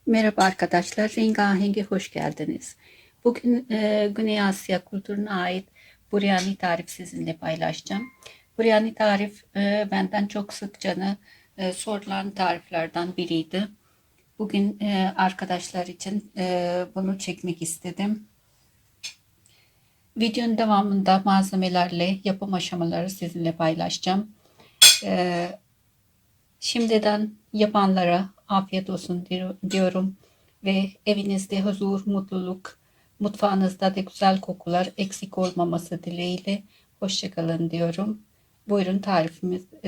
Merhaba arkadaşlar, Rengaheng'e hoş geldiniz. Bugün Güney Asya kültürüne ait biryani tarif sizinle paylaşacağım. Biryani tarif benden çok sıkça sorulan tariflerden biriydi. Bugün arkadaşlar için bunu çekmek istedim. Videonun devamında malzemelerle yapım aşamaları sizinle paylaşacağım. E, Şimdiden yapanlara afiyet olsun diyorum ve evinizde huzur, mutluluk, mutfağınızda da güzel kokular eksik olmaması dileğiyle hoşçakalın diyorum. Buyurun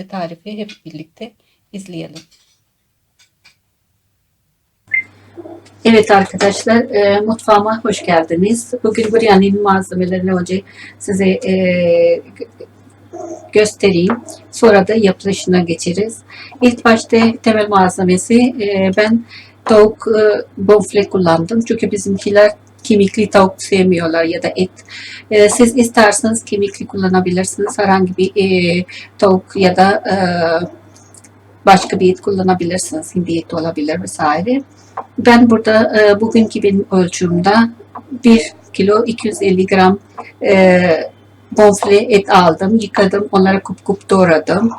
tarifi hep birlikte izleyelim. Evet arkadaşlar, mutfağıma hoş geldiniz. Bugün biryani'nin malzemelerini önce size göstereyim. Sonra da yapılışına geçeriz. İlk başta temel malzemesi ben tavuk bonfile kullandım. Çünkü bizimkiler kemikli tavuk sevmiyorlar ya da et. Siz isterseniz kemikli kullanabilirsiniz. Herhangi bir tavuk ya da başka bir et kullanabilirsiniz. Hindi eti olabilir vesaire. Ben burada bugünkü benim ölçümde 1 kilo 250 gram bonfile et aldım. Yıkadım. Onları kup kup doğradım.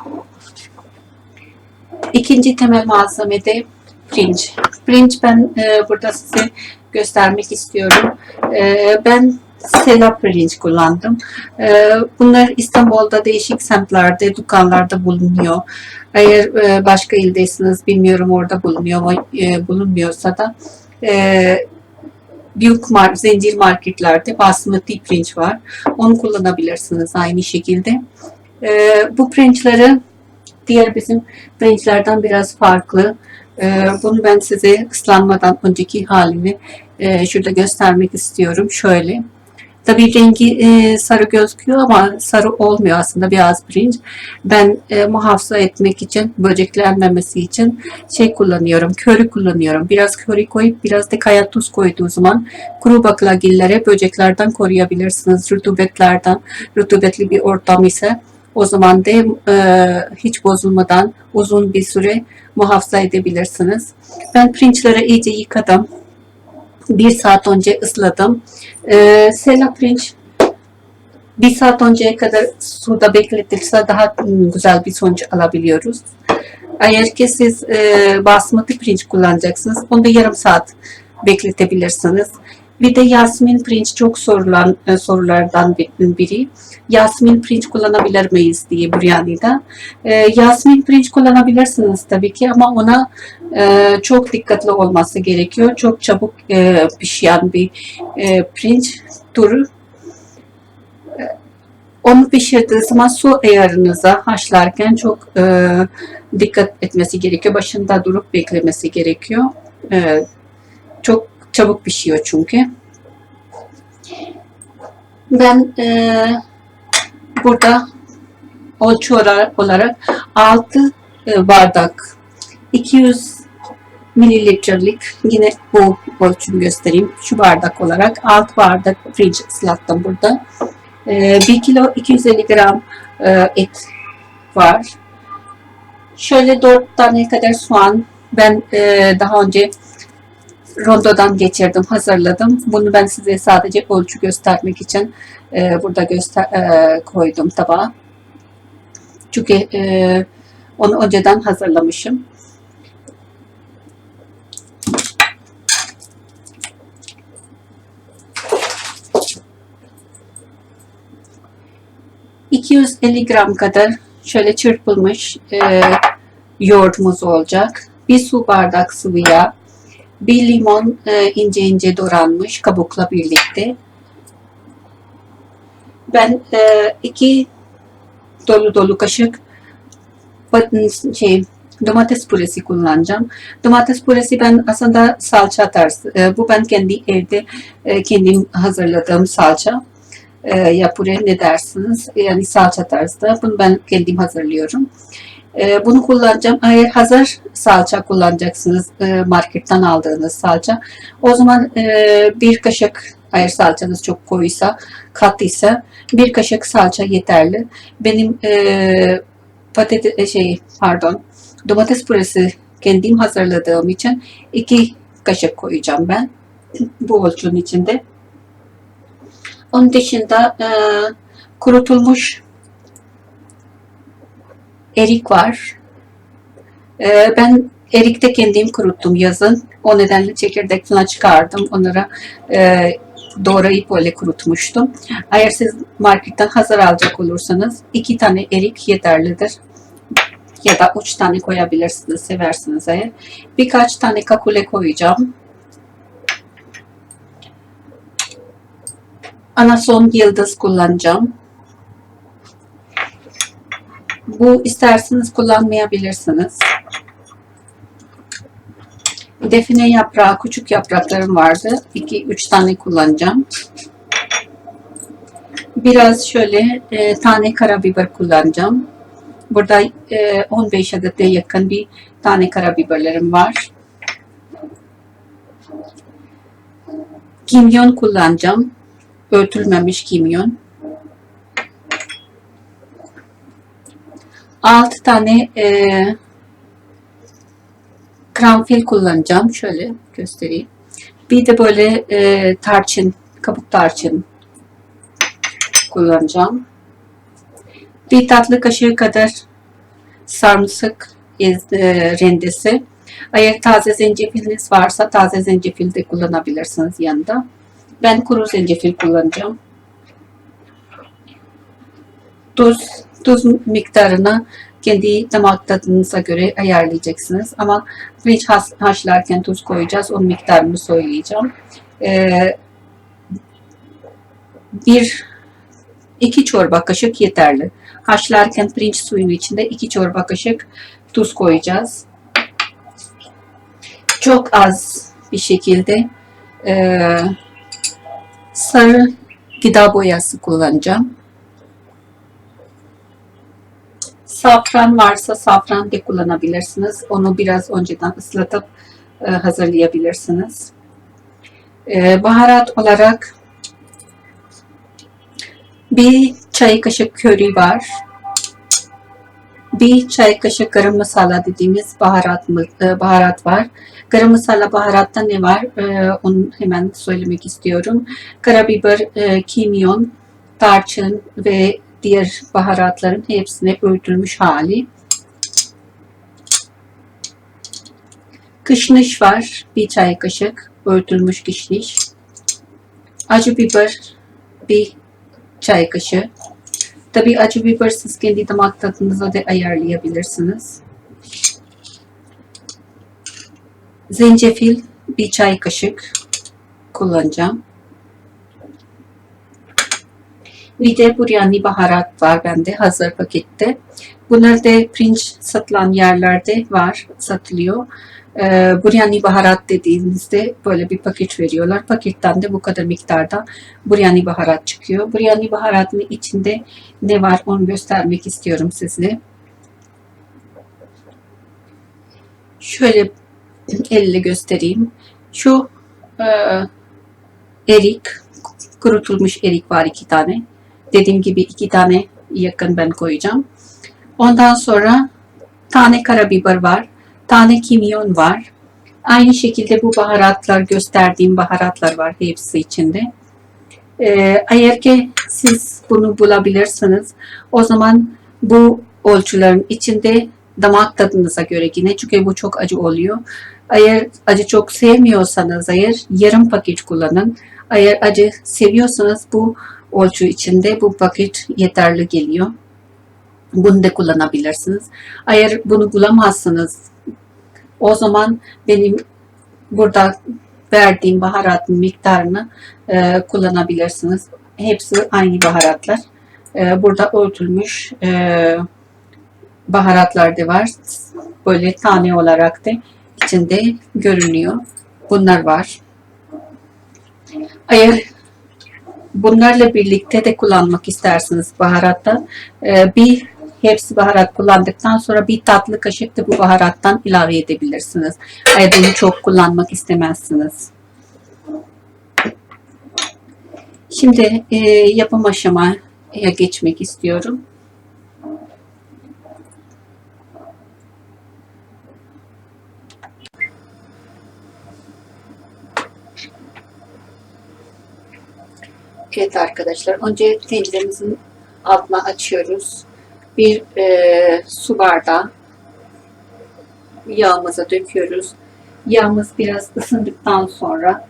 İkinci temel malzeme de pirinç. Pirinç ben burada size göstermek istiyorum. Ben selap pirinç kullandım. Bunlar İstanbul'da değişik semtlerde, dükkanlarda bulunuyor. Eğer başka ildeyseniz bilmiyorum orada bulunuyor mu, bulunmuyorsa da büyük zincir marketlerde basmati pirinç var. Onu kullanabilirsiniz aynı şekilde. Bu pirinçleri diğer bizim pirinçlerden biraz farklı. Bunu ben size ıslanmadan önceki halini şurada göstermek istiyorum. Şöyle. Tabii rengi sarı gözüküyor ama sarı olmuyor aslında beyaz pirinç. Ben muhafaza etmek için, böceklenmemesi için şey kullanıyorum, köri kullanıyorum. Biraz köri koyup biraz da kaya tuz koyduğu zaman kuru baklagillere böceklerden koruyabilirsiniz. Rutubetlerden, rutubetli bir ortam ise o zaman da hiç bozulmadan uzun bir süre muhafaza edebilirsiniz. Ben pirinçleri iyice yıkadım. 1 saat önce ısladım. Sela pirinç 1 saat önceye kadar suda bekletilse daha güzel bir sonuç alabiliyoruz. Eğer ki siz basmati pirinç kullanacaksınız, onu da yarım saat bekletebilirsiniz. Bir de yasmin pirinç çok sorulan sorulardan biri. Yasmin pirinç kullanabilir miyiz diye biryani'de. Yasmin pirinç kullanabilirsiniz tabii ki ama ona çok dikkatli olması gerekiyor. Çok çabuk pişen bir pirinç türü. Onu pişirdiği zaman su ayarınıza haşlarken çok dikkat etmesi gerekiyor. Başında durup beklemesi gerekiyor. Çok çabuk pişiyor çünkü. Ben burada ölçü olarak 6 bardak 200 mililitrelik yine bu ölçümü göstereyim. Şu bardak olarak 6 bardak pirinç ıslattım burada. 1 kilo 250 gram et var. Şöyle 4 tane kadar soğan ben daha önce rondodan geçirdim, hazırladım. Bunu ben size sadece ölçü göstermek için burada koydum tabağa. Çünkü onu önceden hazırlamışım. ...250 gram kadar şöyle çırpılmış yoğurtumuz olacak. 1 su bardak sıvı yağ. 1 limon ince ince doğranmış kabukla birlikte. Ben 2 dolu dolu kaşık domates püresi kullanacağım. Domates püresi ben aslında salça tarzı. Bu ben kendi evde kendim hazırladığım salça. Ya püre ne dersiniz? Yani salça tarzda. Bunu ben kendim hazırlıyorum. Bunu kullanacağım. Eğer hazır salça kullanacaksınız, marketten aldığınız salça, o zaman bir kaşık, eğer salçanız çok koyuysa, katlıysa, bir kaşık salça yeterli. Benim domates püresi kendim hazırladığım için 2 kaşık koyacağım ben bu ölçünün içinde. Onun dışında kurutulmuş erik var. Ben erikte kendim kuruttum yazın. O nedenle çekirdek falan çıkardım. Onlara doğrayıp öyle kurutmuştum. Eğer siz marketten hazır alacak olursanız 2 tane erik yeterlidir. Ya da 3 tane koyabilirsiniz seversiniz eğer. Birkaç tane kakule koyacağım. Anason yıldız kullanacağım. Bu isterseniz kullanmayabilirsiniz. Define yaprağı, küçük yapraklarım vardı. 2-3 tane kullanacağım. Biraz şöyle tane karabiber kullanacağım. Burada 15 adete yakın bir tane karabiberlerim var. Kimyon kullanacağım. Öğütülmemiş kimyon. 6 tane karanfil kullanacağım. Şöyle göstereyim. Bir de böyle tarçın, kabuk tarçın kullanacağım. Bir tatlı kaşığı kadar sarımsak rendesi. Eğer taze zencefiliniz varsa taze zencefil de kullanabilirsiniz yanında. Ben kuru zencefil kullanacağım. Tuz miktarını kendi damak tadınıza göre ayarlayacaksınız. Ama pirinç haşlarken tuz koyacağız. Onun miktarını söyleyeceğim. İki çorba kaşık yeterli. Haşlarken pirinç suyunun içinde 2 çorba kaşık tuz koyacağız. Çok az bir şekilde sarı gıda boyası kullanacağım. Safran varsa safran da kullanabilirsiniz. Onu biraz önceden ıslatıp hazırlayabilirsiniz. Baharat olarak bir çay kaşık köri var. Bir çay kaşık garam masala dediğimiz baharat var. Garam masala baharatta ne var? Onu hemen söylemek istiyorum. Karabiber, kimyon, tarçın ve diğer baharatların hepsine öğütülmüş hali. Kışniş var. Bir çay kaşık öğütülmüş kışniş. Acı biber bir çay kaşığı. Tabii acı biber siz kendi damak tadınıza da ayarlayabilirsiniz. Zencefil bir çay kaşık kullanacağım. Bir de buryani baharat var bende hazır pakette. Bunlar da pirinç satılan yerlerde var, satılıyor. Buryani baharat dediğinizde böyle bir paket veriyorlar. Paketten de bu kadar miktarda buryani baharat çıkıyor. Buryani baharatının içinde ne var onu göstermek istiyorum size. Şöyle elle göstereyim. Şu erik, kurutulmuş erik var 2 tane. Dediğim gibi 2 tane yakın ben koyacağım. Ondan sonra tane karabiber var. Tane kimyon var. Aynı şekilde bu baharatlar gösterdiğim baharatlar var hepsi içinde. Eğer ki siz bunu bulabilirsiniz o zaman bu ölçülerin içinde damak tadınıza göre yine çünkü bu çok acı oluyor. Eğer acı çok sevmiyorsanız eğer yarım paket kullanın. Eğer acı seviyorsanız bu ölçü içinde bu paket yeterli geliyor. Bunu da kullanabilirsiniz. Eğer bunu bulamazsınız o zaman benim burada verdiğim baharatın miktarını kullanabilirsiniz. Hepsi aynı baharatlar. Burada örtülmüş baharatlar da var. Böyle tane olarak da içinde görünüyor. Bunlar var. Eğer bunlarla birlikte de kullanmak isterseniz baharatta hepsi baharat kullandıktan sonra bir tatlı kaşık da bu baharattan ilave edebilirsiniz. Eğer bunu çok kullanmak istemezsiniz. Şimdi yapım aşamaya geçmek istiyorum. Evet arkadaşlar, önce tenceremizin altına açıyoruz. Bir su bardağı yağımıza döküyoruz. Yağımız biraz ısındıktan sonra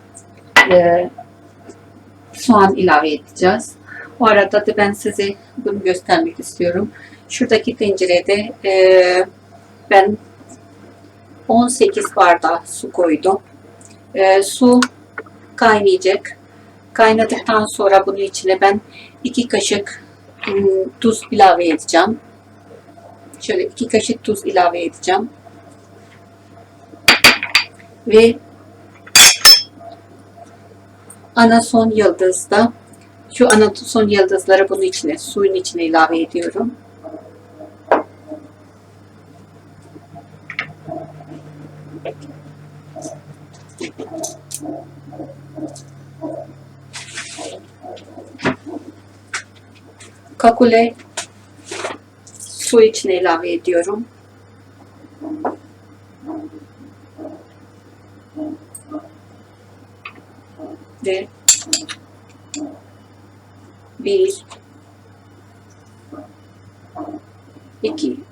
soğan ilave edeceğiz. O arada da ben size bunu göstermek istiyorum. Şuradaki tencerede ben 18 bardağı su koydum. Su kaynayacak. Kaynadıktan sonra bunun içine ben 2 kaşık tuz ilave edeceğim. Şöyle 2 kaşık tuz ilave edeceğim. Ve anason yıldızda şu anason yıldızları bunun içine, suyun içine ilave ediyorum. Kakule su içine ilave ediyorum. Ve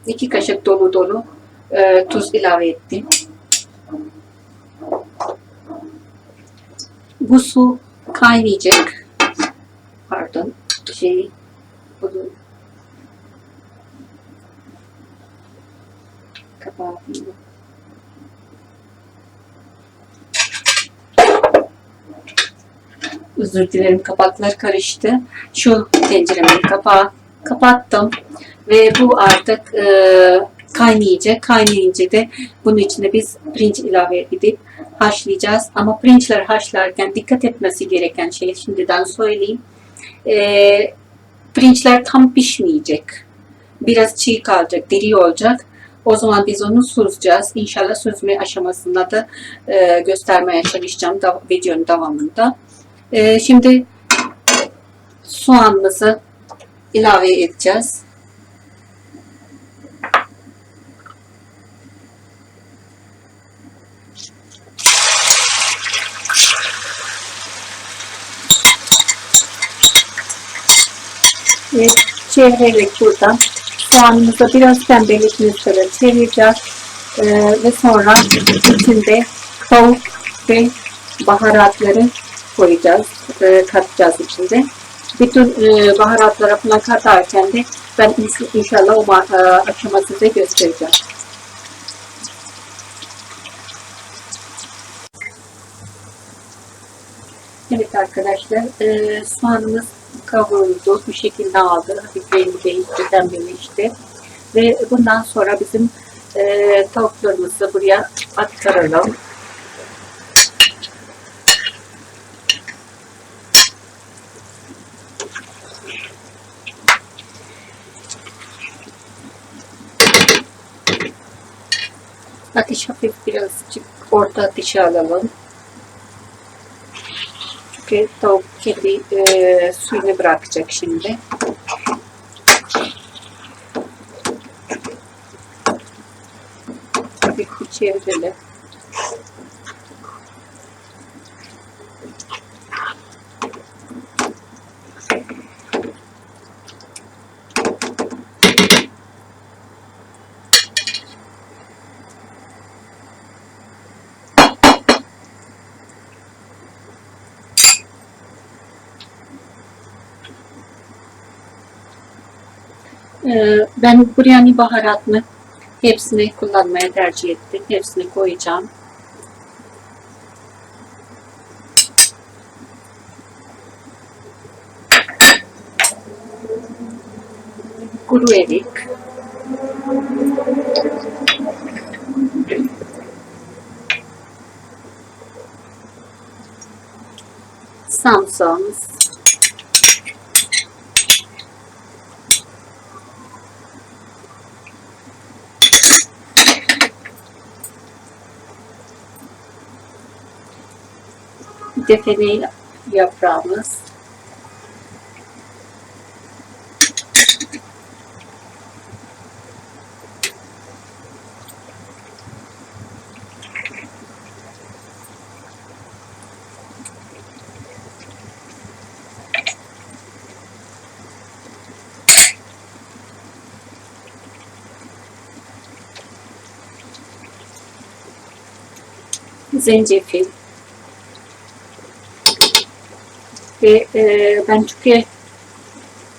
iki kaşık dolu dolu tuz ilave ettim. Bu su kaynayacak. Pardon. Bunu kapatayım. Özür dilerim, kapaklar karıştı. Şu tenceremin kapağı kapattım ve bu artık kaynayacak. Kaynayınca da bunun içine biz pirinç ilave edip haşlayacağız. Ama pirinçler haşlarken dikkat etmesi gereken şey şimdiden söyleyeyim. Pirinçler tam pişmeyecek. Biraz çiğ kalacak, diri olacak. O zaman biz onu süzeceğiz. İnşallah süzme aşamasında da göstermeye çalışacağım videonun devamında. Şimdi soğanımızı ilave edeceğiz. Ve çevirerek buradan soğanımızı biraz pembeleşene kadar çevireceğiz. Ve sonra içinde tavuk ve baharatları koyacağız, katacağız içinde. Bütün baharatları falan katarken de ben inşallah o aşamasını da göstereceğim. Evet arkadaşlar, soğanımız kavruldu, bu şekilde aldı, hafif rengi değişti, pembeleşti. Ve bundan sonra bizim tavuklarımızı buraya aktaralım. Ateş hafif birazcık orta ateşe alalım. Çünkü tavuk kendi suyunu bırakacak şimdi. Hafif bir çevirelim. Ben biryani baharatını hepsini kullanmaya tercih ettim. Hepsini koyacağım. Kuru erik, samsağımız, defne yaprağımız, zencefil ve ben çünkü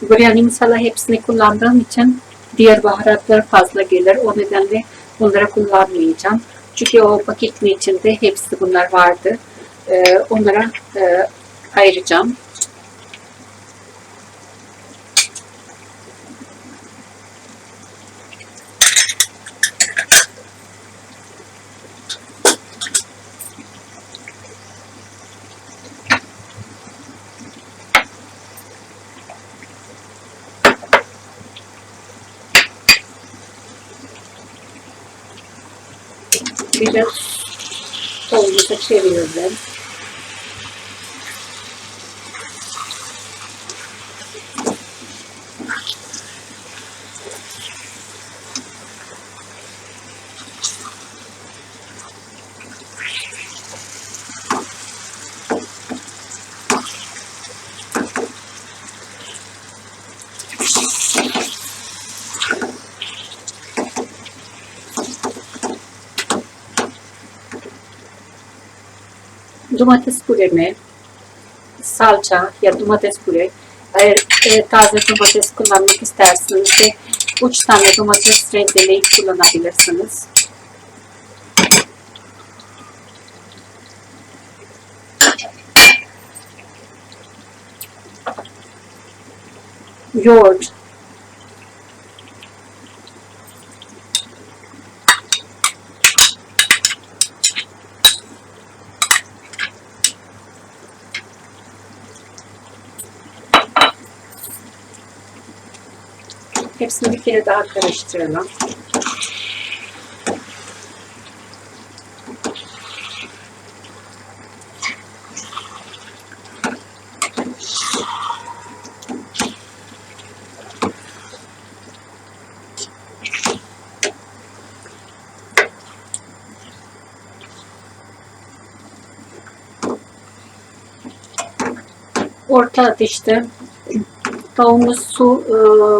biryani masala hepsini kullandığım için diğer baharatlar fazla gelir. O nedenle bunları kullanmayacağım. Çünkü o paketin içinde hepsi bunlar vardı. Onlara ayıracağım. Biraz tavuğumuzu çeviriyorum. Domates püremi, salça ya domates püre. Eğer taze domates kullanmak isterseniz de 3 tane domates rendeleyip kullanabilirsiniz. Yoğurt, hepsini bir kere daha karıştıralım. Orta ateşte tavuğumuz su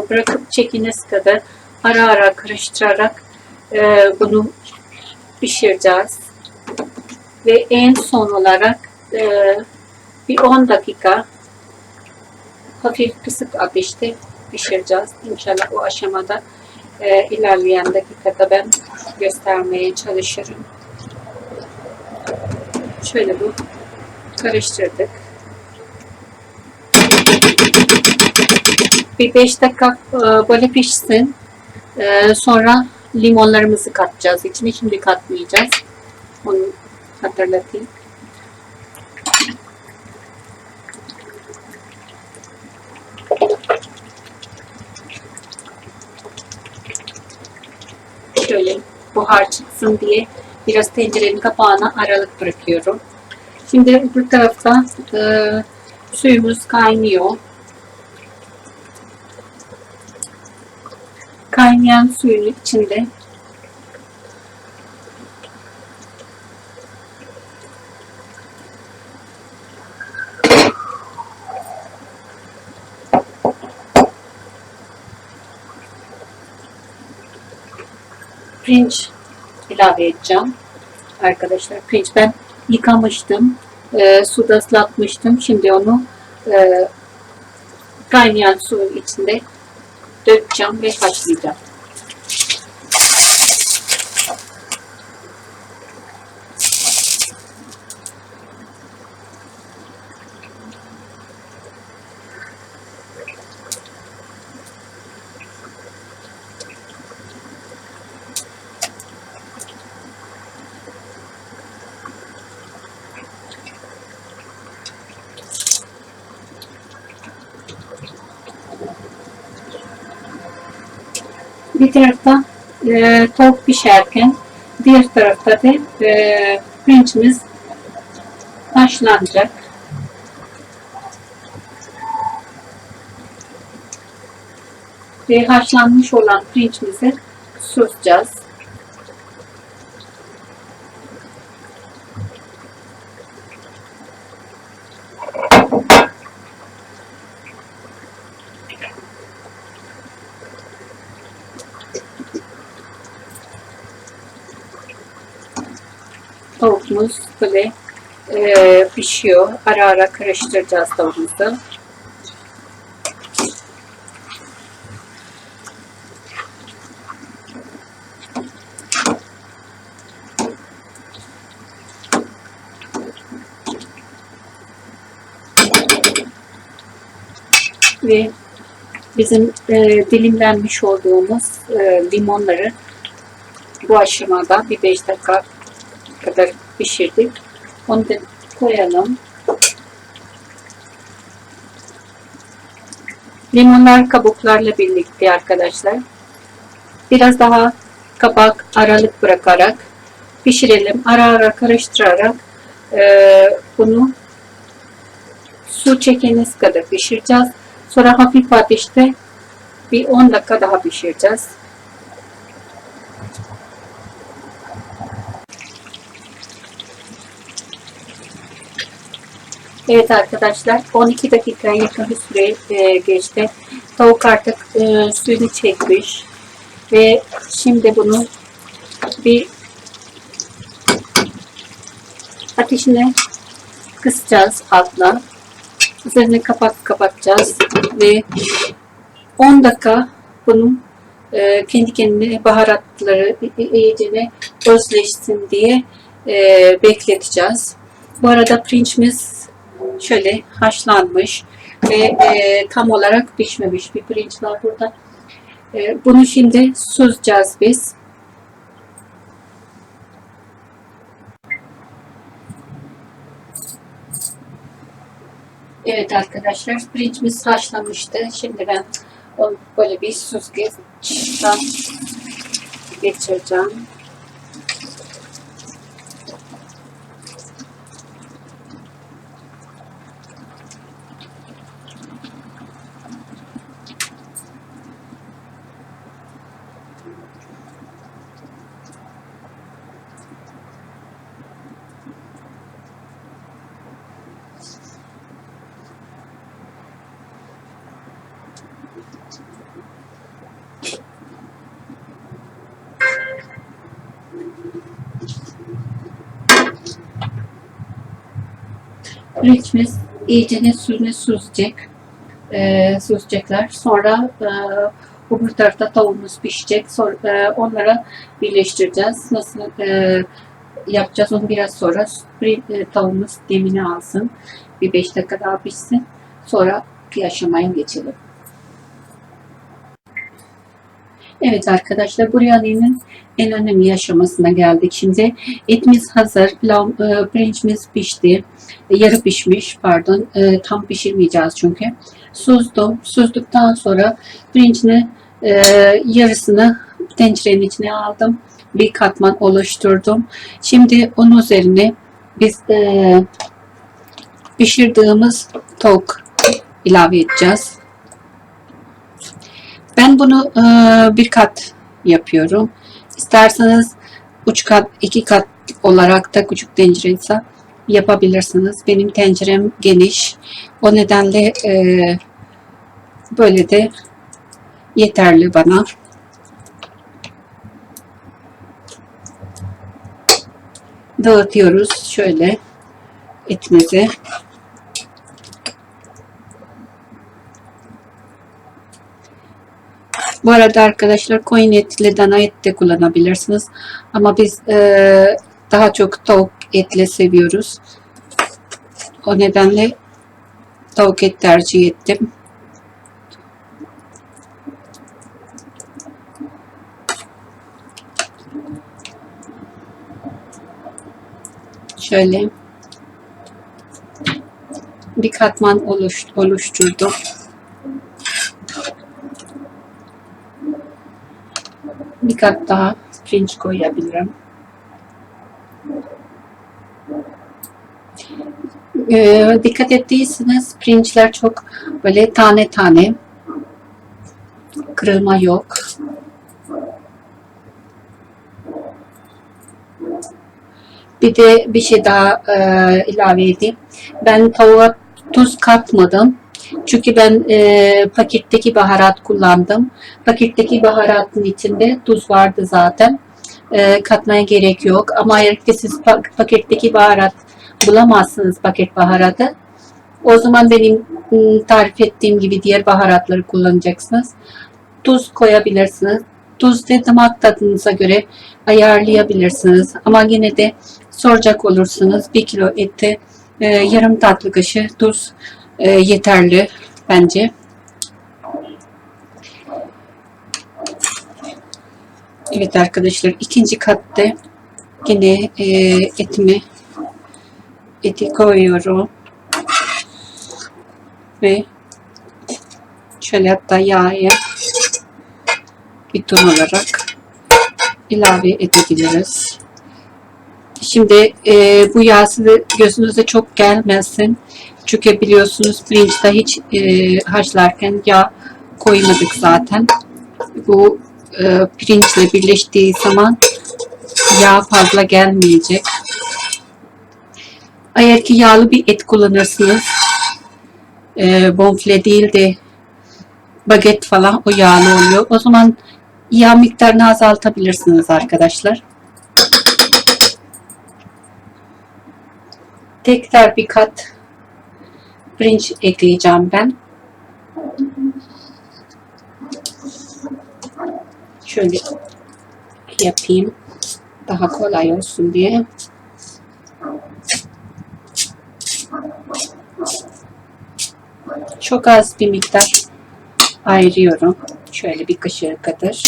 bırakıp çekiniz kadar ara ara karıştırarak bunu pişireceğiz. Ve en son olarak bir 10 dakika hafif kısık ateşte pişireceğiz. İnşallah o aşamada ilerleyen dakikada ben göstermeye çalışırım. Şöyle bu karıştırdık. Bir 5 dakika böyle pişsin. Sonra limonlarımızı katacağız içine. Şimdi katmayacağız. Onu hatırlatayım. Şöyle buhar çıksın diye biraz tencerenin kapağına aralık bırakıyorum. Şimdi bu tarafta suyumuz kaynıyor. Kaynayan suyun içinde pirinç ilave edeceğim. Arkadaşlar pirinç ben yıkamıştım. Suda ıslatmıştım. Şimdi onu kaynayan suyun içinde dökeceğim ve haşlayacağım. Bir tarafta tavuk pişerken diğer tarafta da pirinçimiz haşlanacak. Ve haşlanmış olan pirinçimizi süzeceğiz. tavuğumuz böyle pişiyor. Ara ara karıştıracağız tavuğumuzu. Ve bizim dilimlenmiş olduğumuz limonları bu aşamada bir 5 dakika kadar pişirdik. Onu da koyalım. Limonlar kabuklarla birlikte arkadaşlar. Biraz daha kapak aralık bırakarak pişirelim. Ara ara karıştırarak bunu su çekeniz kadar pişireceğiz. Sonra hafif ateşte bir 10 dakika daha pişireceğiz. Evet arkadaşlar, 12 dakika yakın bir süre geçti. Tavuk artık suyunu çekmiş ve şimdi bunu bir ateşine kısacağız altla. Üzerine kapak kapatacağız ve 10 dakika bunun kendi kendine baharatları iyicene özleşsin diye bekleteceğiz. Bu arada pirinçimiz şöyle haşlanmış ve tam olarak pişmemiş bir pirinç var burada. Bunu şimdi süzeceğiz biz. Evet arkadaşlar, pirinçimiz haşlanmıştı. Şimdi ben onu böyle bir süzgeçten geçireceğim. Pirinçimiz iyicene suyunu süzecekler. Sonra öbür tarafta tavuğumuz pişecek. Sonra onlara birleştireceğiz. Nasıl yapacağız onu biraz sonra. Tavuğumuz demini alsın. Bir 5 dakika daha pişsin. Sonra bir aşamaya geçelim. Evet arkadaşlar, bu rüyanın en önemli aşamasına geldik. Şimdi etimiz hazır, pirincimiz pişti, yarı pişmiş pardon, tam pişirmeyeceğiz çünkü. Süzdükten sonra pirincini yarısını tencerenin içine aldım, bir katman oluşturdum. Şimdi onun üzerine biz pişirdiğimiz tavuk ilave edeceğiz. Ben bunu bir kat yapıyorum. İsterseniz 3 kat, 2 kat olarak da küçük tencere ise yapabilirsiniz. Benim tencerem geniş. O nedenle böyle de yeterli bana. Dağıtıyoruz şöyle etimizi. Bu arada arkadaşlar, koyun etli, dana et de kullanabilirsiniz. Ama biz daha çok tavuk etle seviyoruz. O nedenle tavuk et tercih ettim. Şöyle bir katman oluşturdum. Bir kat daha pirinç koyabilirim. Dikkat ettiyseniz pirinçler çok böyle tane tane, kırılma yok. Bir de bir şey daha ilave edeyim. Ben tavuğa tuz katmadım. Çünkü ben paketteki baharat kullandım. Paketteki baharatın içinde tuz vardı zaten. katmaya gerek yok. Ama eğer ki siz paketteki baharat bulamazsınız, paket baharatı, o zaman benim tarif ettiğim gibi diğer baharatları kullanacaksınız. Tuz koyabilirsiniz. Tuz ve damak tadınıza göre ayarlayabilirsiniz. Ama yine de soracak olursunuz, 1 kilo ette yarım tatlı kaşığı tuz yeterli bence. Evet arkadaşlar, ikinci katta yine eti koyuyorum ve şöyle hatta yağı bir ton olarak ilave edebiliriz. Şimdi bu yağ size gözünüze çok gelmesin. Çünkü biliyorsunuz pirinçte hiç haşlarken yağ koymadık zaten. Bu pirinçle birleştiği zaman yağ fazla gelmeyecek. Eğer ki yağlı bir et kullanırsınız, bonfile değil de baget falan, o yağlı oluyor. O zaman yağ miktarını azaltabilirsiniz arkadaşlar. Tekrar bir kat pirinç ekleyeceğim ben. Şöyle yapayım, daha kolay olsun diye. Çok az bir miktar ayırıyorum. Şöyle bir kaşığı kadar.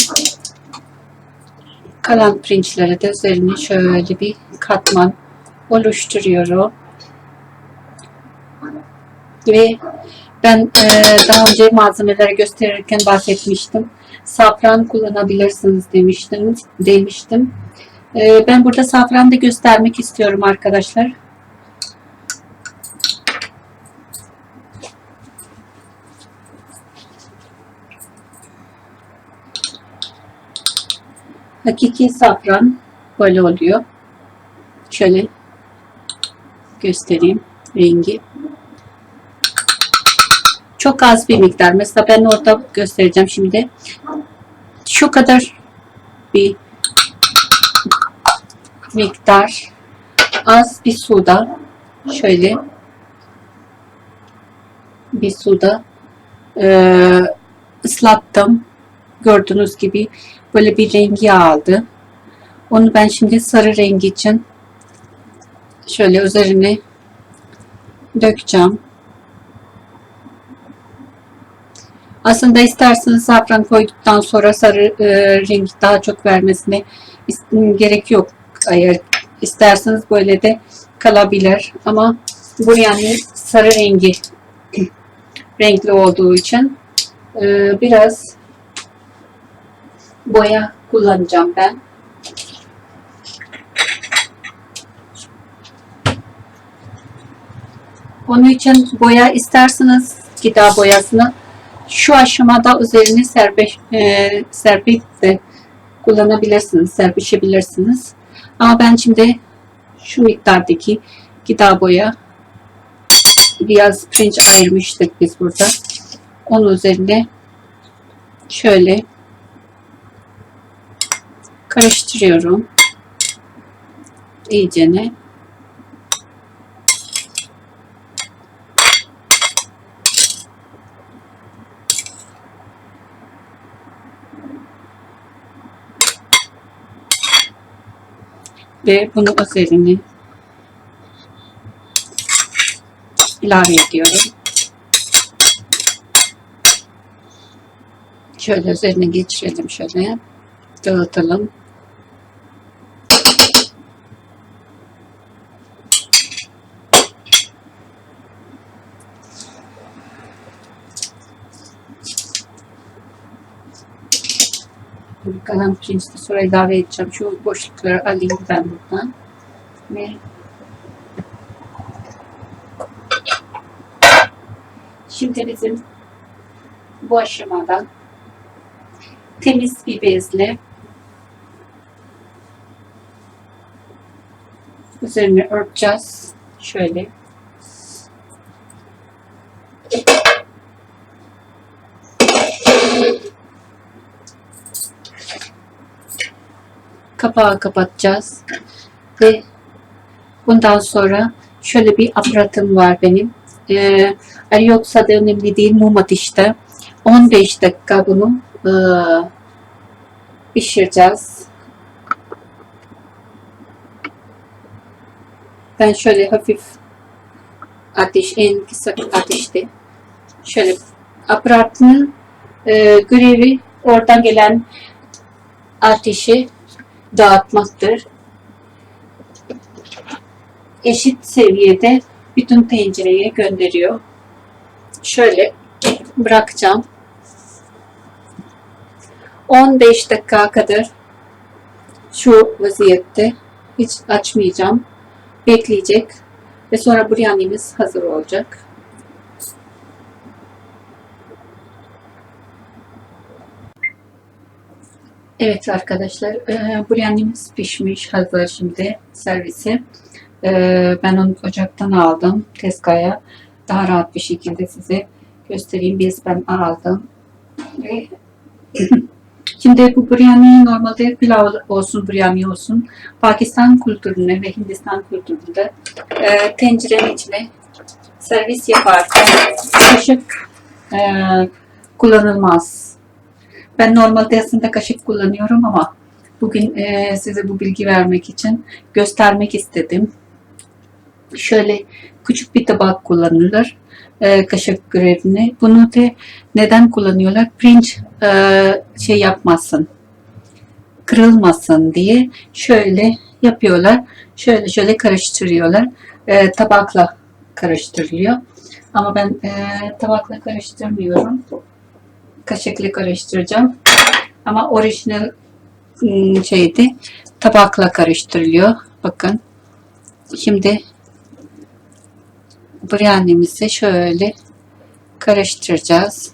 Kalan pirinçleri de üzerine şöyle bir katman oluşturuyorum. Ve ben daha önce malzemeleri gösterirken bahsetmiştim. Safran kullanabilirsiniz demiştim. Ben burada safran da göstermek istiyorum arkadaşlar. Hakiki safran böyle oluyor. Şöyle göstereyim rengi. Çok az bir miktar. Mesela ben orada göstereceğim şimdi. Şu kadar bir miktar, az bir suda, şöyle bir suda ıslattım. Gördüğünüz gibi böyle bir rengi aldı. Onu ben şimdi sarı rengi için şöyle üzerine dökeceğim. Aslında isterseniz safran koyduktan sonra sarı rengi daha çok vermesine gerek yok. Eğer isterseniz böyle de kalabilir. Ama bu yani sarı rengi renkli olduğu için biraz boya kullanacağım ben. Onun için boya isterseniz gıda boyasını şu aşamada üzerine serpip de kullanabilirsiniz, serpişebilirsiniz. Ama ben şimdi şu miktardaki gıda boya, biraz pirinç ayırmıştık biz burada. Onun üzerine şöyle karıştırıyorum iyicene. Ve bunu üzerine ilave ediyorum. Şöyle üzerine geçirelim, şöyle dağıtalım. Kalan pirinçli sonra ilave edeceğim. Şu boşlukları alayım ben buradan. Ve şimdi bizim bu aşamada temiz bir bezle üzerine örteceğiz. Şöyle. kapağı kapatacağız. Ve bundan sonra şöyle bir aparatım var benim. Yoksa da önemli değil, mum ateşte. 15 dakika bunu pişireceğiz. Ben şöyle hafif ateş, en kısa ateşte şöyle aparatın görevi oradan gelen ateşi dağıtmaktır. Eşit seviyede bütün tencereye gönderiyor. Şöyle bırakacağım. 15 dakika kadar şu vaziyette hiç açmayacağım. Bekleyecek ve sonra biryani'miz hazır olacak. Evet arkadaşlar, biryani'miz pişmiş, hazır şimdi servisi. Ben onu ocaktan aldım tezgaha. Daha rahat bir şekilde size göstereyim. Ben aldım. Ve şimdi bu biryani normalde pilav olsun, biryani olsun. Pakistan kültürüne ve Hindistan kültüründe tencerenin içine servis yaparken kaşık kullanılmaz. Ben normalde aslında kaşık kullanıyorum ama bugün size bu bilgi vermek için göstermek istedim. Şöyle küçük bir tabak kullanılır kaşık görevini. Bunu da neden kullanıyorlar? Pirinç şey yapmasın, kırılmasın diye şöyle yapıyorlar. Şöyle karıştırıyorlar. Tabakla karıştırılıyor. Ama ben tabakla karıştırmıyorum. Kaşıkla karıştıracağım. Ama orijinal şeydi tabakla karıştırılıyor. Bakın. Şimdi biryani'mizi şöyle karıştıracağız.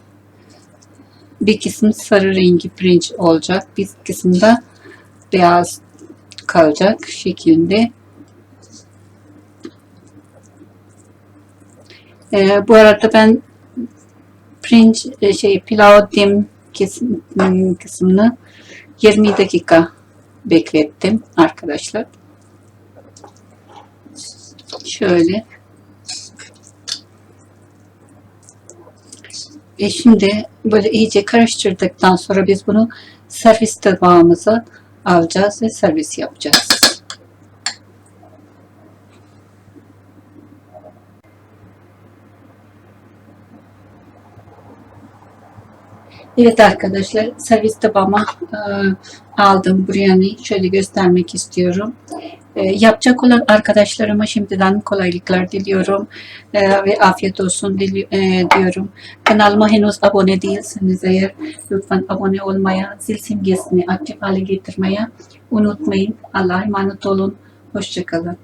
Bir kısım sarı rengi pirinç olacak. Bir kısım da beyaz kalacak şekilde. Bu arada ben pirinç pilav dim kısmını 20 dakika beklettim arkadaşlar. Şöyle. Şimdi böyle iyice karıştırdıktan sonra biz bunu servis tabağımıza alacağız ve servis yapacağız. Evet arkadaşlar, servis tabağıma aldım biryani. Şöyle göstermek istiyorum. Yapacak olan arkadaşlarıma şimdiden kolaylıklar diliyorum ve afiyet olsun diyorum. Kanalıma henüz abone değilseniz eğer lütfen abone olmaya, zil simgesini aktif hale getirmeye unutmayın. Allah'a emanet olun. Hoşça kalın.